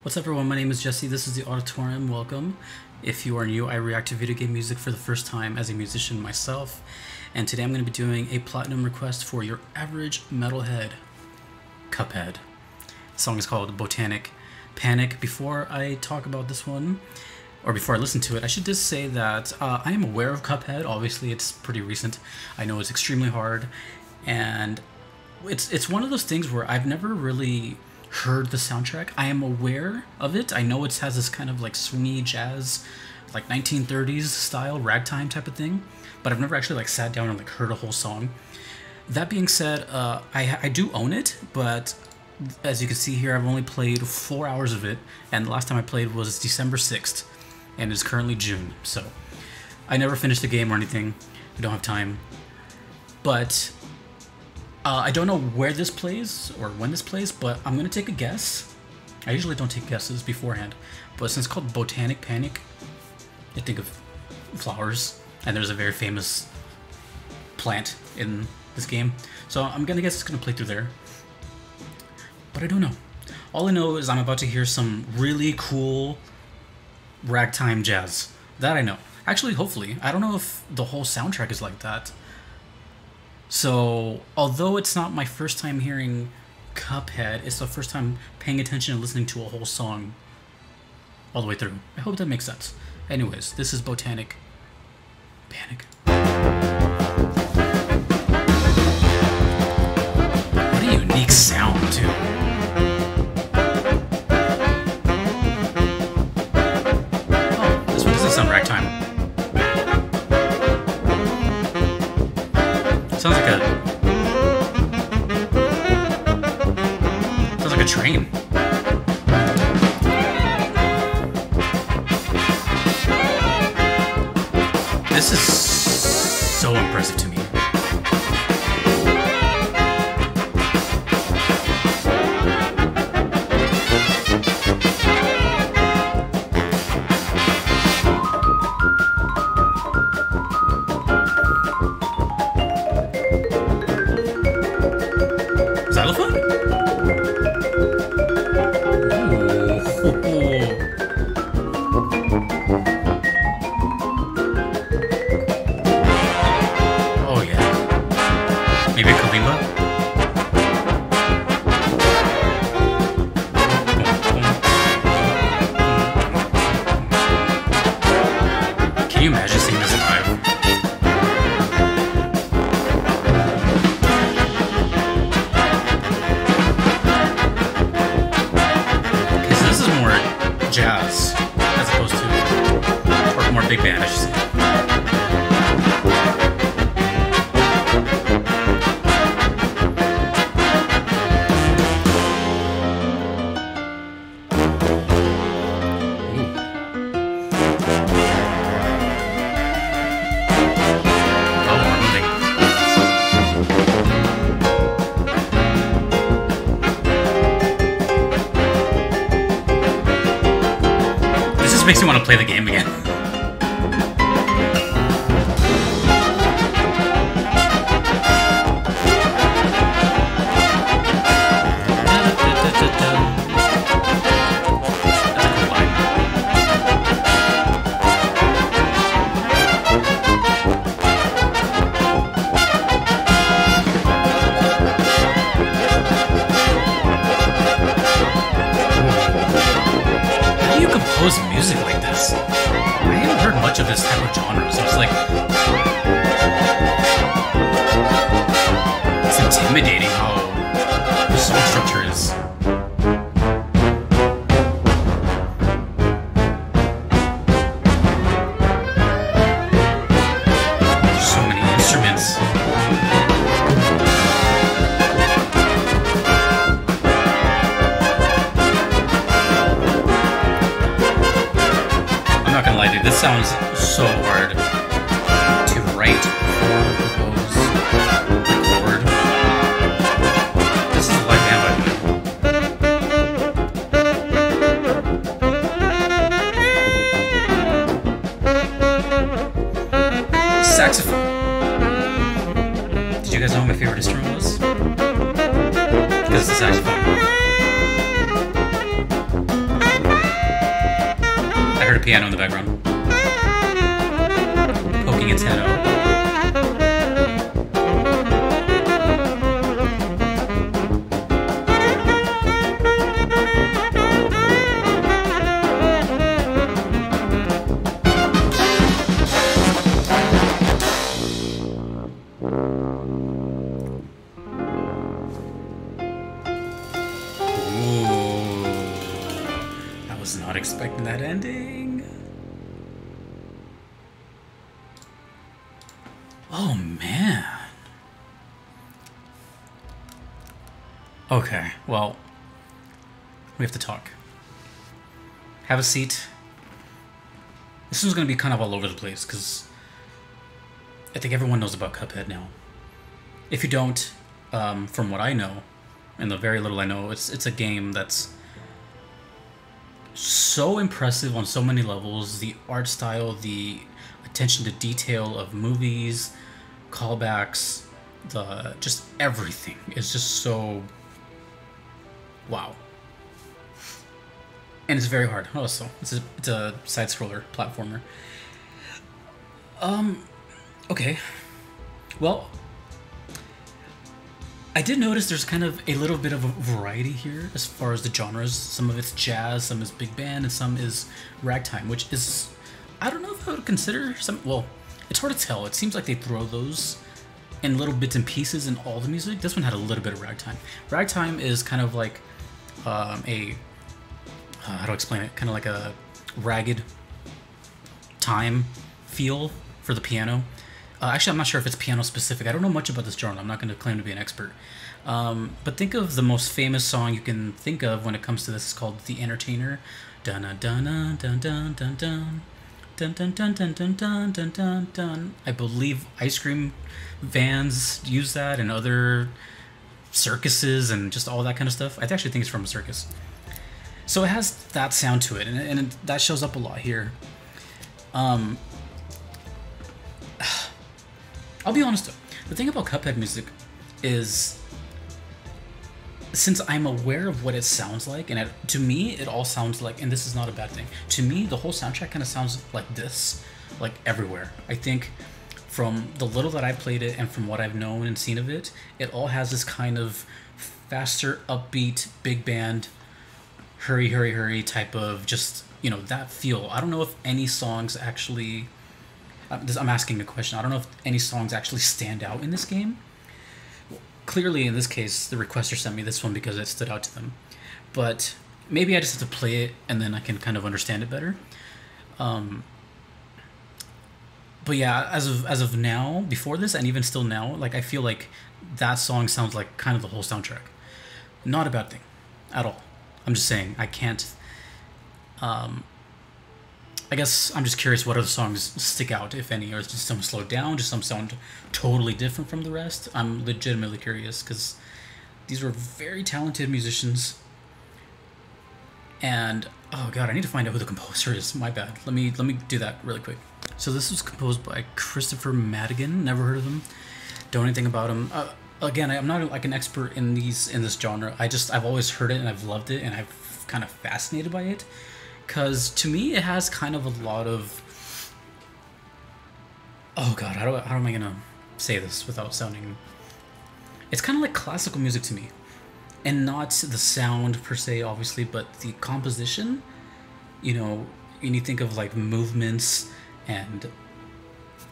What's up everyone, my name is Jesse, this is the Auditorium, welcome. If you are new, I react to video game music for the first time as a musician myself, and today I'm going to be doing a platinum request for your average metalhead, Cuphead. The song is called Botanic. Panic. Before I talk about this one, or before I listen to it, I should just say that I am aware of Cuphead. Obviously it's pretty recent. I know it's extremely hard, and it's one of those things where I've never really heard the soundtrack. I am aware of it. I know it has this kind of like swingy jazz, like 1930s style ragtime type of thing, but I've never actually like sat down and like heard a whole song. That being said, I do own it, but as you can see here, I've only played 4 hours of it, and the last time I played was December 6th, and it's currently June, so I never finished the game or anything. I don't have time, but I don't know where this plays or when this plays, but I'm gonna take a guess. I usually don't take guesses beforehand, but since it's called Botanic Panic, I think of flowers, and there's a very famous plant in this game, so I'm gonna guess it's gonna play through there. But I don't know. All I know is I'm about to hear some really cool ragtime jazz. That I know. Actually, hopefully. I don't know if the whole soundtrack is like that. So, although it's not my first time hearing Cuphead, it's the first time paying attention and listening to a whole song all the way through. I hope that makes sense. Anyways, this is Botanic Panic. What a unique sound, too. Oh, this one doesn't sound ragtime. Sounds like a train. This is so impressive to me. Xylophone? Oh yeah. Maybe a kalimba? Can you imagine seeing this live? Jazz, as opposed to, or more big band, I should say. Makes me want to play the game again. Music like this. I haven't heard much of this type of genre, so it's like it's intimidating how the song structure is. There's so many instruments. I'm not gonna lie, dude, this sounds so hard to write, compose, record. This is a live band, by the way. Saxophone. Did you guys know what my favorite instrument was? Because it's a saxophone. piano in the background. Poking its head out. Not expecting that ending. Oh man. Okay, well, we have to talk. Have a seat. This is going to be kind of all over the place because I think everyone knows about Cuphead now. If you don't, from what I know, and the very little I know, it's a game that's so impressive on so many levels. The art style, the attention to detail of movies, callbacks, just everything is just so wow. And it's very hard also. It's a side scroller platformer. Okay. Well, I did notice there's kind of a little bit of a variety here as far as the genres. Some of it's jazz, some is big band, and some is ragtime, which is, I don't know if I would consider some, well, it's hard to tell. It seems like they throw those in little bits and pieces in all the music. This one had a little bit of ragtime. Ragtime is kind of like how do I explain it? Kind of like a ragged time feel for the piano. Actually, I'm not sure if it's piano specific. I don't know much about this genre. I'm not going to claim to be an expert. But think of the most famous song you can think of when it comes to this. It's called "The Entertainer." Dun dun dun dun dun dun dun dun dun dun dun dun dun dun dun dun. I believe ice cream vans use that, and other circuses, and just all that kind of stuff. I actually think it's from a circus. So it has that sound to it, and that shows up a lot here. I'll be honest though, the thing about Cuphead music is, since I'm aware of what it sounds like, and to me it all sounds like, and this is not a bad thing, to me the whole soundtrack kind of sounds like this, like everywhere. I think from the little that I've played it and from what I've known and seen of it, it all has this kind of faster, upbeat, big band, hurry, hurry, hurry type of just, you know, that feel. I don't know if any songs actually... I'm asking a question. I don't know if any songs actually stand out in this game. Well, clearly, in this case, the requester sent me this one because it stood out to them. But maybe I just have to play it and then I can kind of understand it better. But yeah, as of now, before this, and even still now, like I feel like that song sounds like kind of the whole soundtrack. Not a bad thing, at all. I'm just saying I can't. I guess I'm just curious what other songs stick out, if any, or is just some slowed down, just some sound totally different from the rest. I'm legitimately curious because these were very talented musicians. And oh god, I need to find out who the composer is. My bad. Let me do that really quick. So this was composed by Christopher Madigan. Never heard of him. Don't know anything about him. Again, I'm not like an expert in this genre. I've always heard it and I've loved it and I've kind of fascinated by it. Because to me, it has kind of a lot of... Oh god, how am I going to say this without sounding... It's kind of like classical music to me. And not the sound per se, obviously, but the composition. You know, when you think of like movements and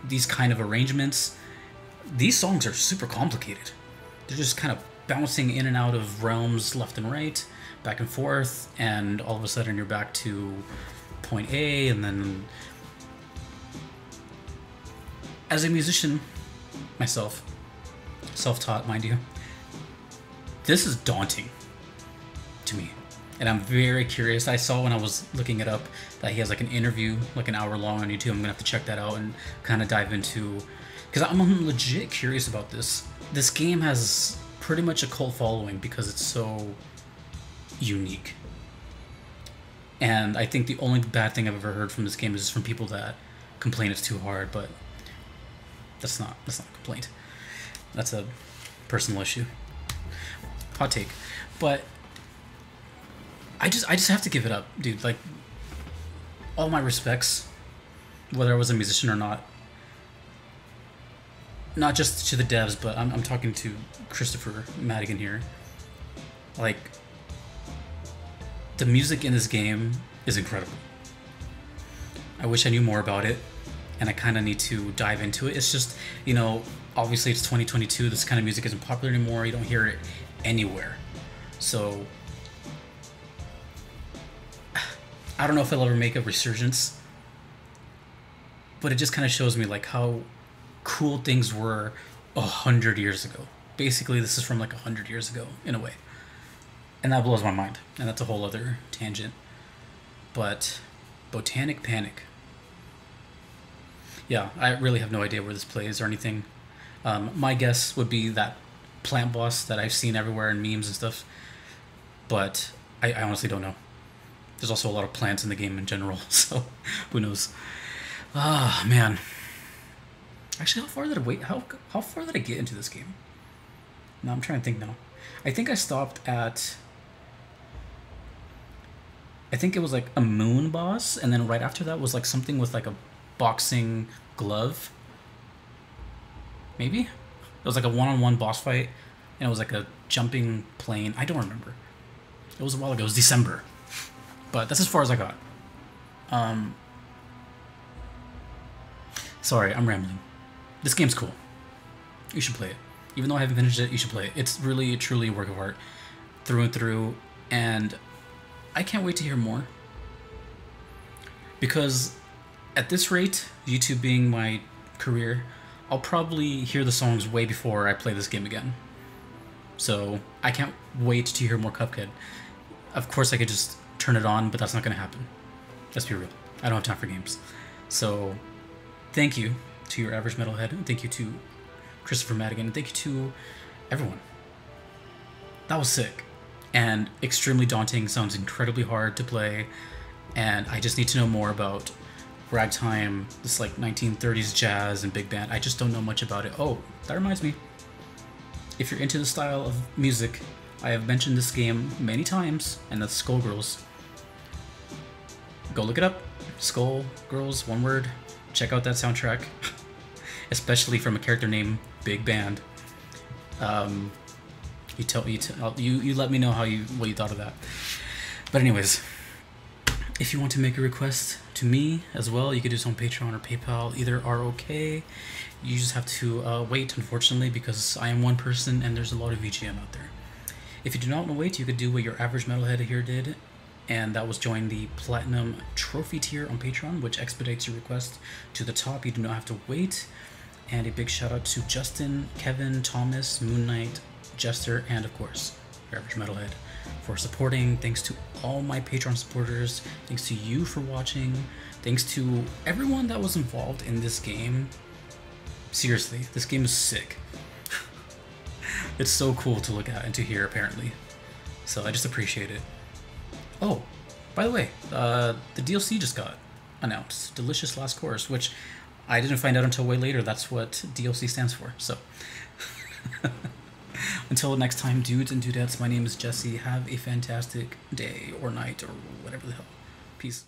these kind of arrangements, these songs are super complicated. They're just kind of bouncing in and out of realms left and right, back and forth, and all of a sudden you're back to point A, and then as a musician myself, self-taught mind you, this is daunting to me, and I'm very curious. I saw when I was looking it up that he has like an interview, like an hour long on YouTube. I'm gonna have to check that out and kind of dive into, because I'm legit curious about this. This game has pretty much a cult following because it's so unique. And I think the only bad thing I've ever heard from this game is just from people that complain it's too hard, but that's not a complaint. That's a personal issue. Hot take. But I just have to give it up, dude. Like, all my respects, whether I was a musician or not. Not just to the devs, but I'm talking to Christopher Madigan here. Like, the music in this game is incredible. I wish I knew more about it, and I kind of need to dive into it. It's just, you know, obviously it's 2022, this kind of music isn't popular anymore, you don't hear it anywhere. So, I don't know if it'll ever make a resurgence, but it just kind of shows me like how cool things were 100 years ago. Basically, this is from like 100 years ago, in a way. And that blows my mind, and that's a whole other tangent. But, Botanic Panic. Yeah, I really have no idea where this plays or anything. My guess would be that plant boss that I've seen everywhere in memes and stuff, but I honestly don't know. There's also a lot of plants in the game in general, so who knows. Ah, man. Actually, how far did I wait? How far did I get into this game? No, I'm trying to think now. I think I stopped at... I think it was like a moon boss, and then right after that was like something with like a boxing glove. Maybe? It was like a one-on-one boss fight, and it was like a jumping plane. I don't remember. It was a while ago. It was December. But that's as far as I got. Sorry, I'm rambling. This game's cool. You should play it. Even though I haven't finished it, you should play it. It's really, truly a work of art. Through and through. And I can't wait to hear more. Because at this rate, YouTube being my career, I'll probably hear the songs way before I play this game again. So I can't wait to hear more Cuphead. Of course I could just turn it on, but that's not going to happen. Let's be real. I don't have time for games. So thank you to your average metalhead, and thank you to Christopher Madigan, and thank you to everyone. That was sick. And extremely daunting, sounds incredibly hard to play, and I just need to know more about ragtime, this like 1930s jazz and big band. I just don't know much about it. Oh, that reminds me. If you're into the style of music, I have mentioned this game many times, and that's Skullgirls. Go look it up. Skullgirls, one word. Check out that soundtrack, especially from a character named Big Band. You let me know what you thought of that. But anyways, if you want to make a request to me as well, you could do so on Patreon or PayPal. Either are okay. You just have to wait, unfortunately, because I am one person and there's a lot of VGM out there. If you do not want to wait, you could do what your average metalhead here did, and that was join the Platinum Trophy tier on Patreon, which expedites your request to the top. You do not have to wait. And a big shout out to Justin, Kevin, Thomas, Moon Knight, Jester, and of course, your average metalhead for supporting. Thanks to all my Patreon supporters. Thanks to you for watching. Thanks to everyone that was involved in this game. Seriously, this game is sick. It's so cool to look at and to hear, apparently. So I just appreciate it. Oh, by the way, the DLC just got announced. Delicious Last Course, which I didn't find out until way later. That's what DLC stands for. So, until next time, dudes and dudettes, my name is Jesse. Have a fantastic day or night or whatever the hell. Peace.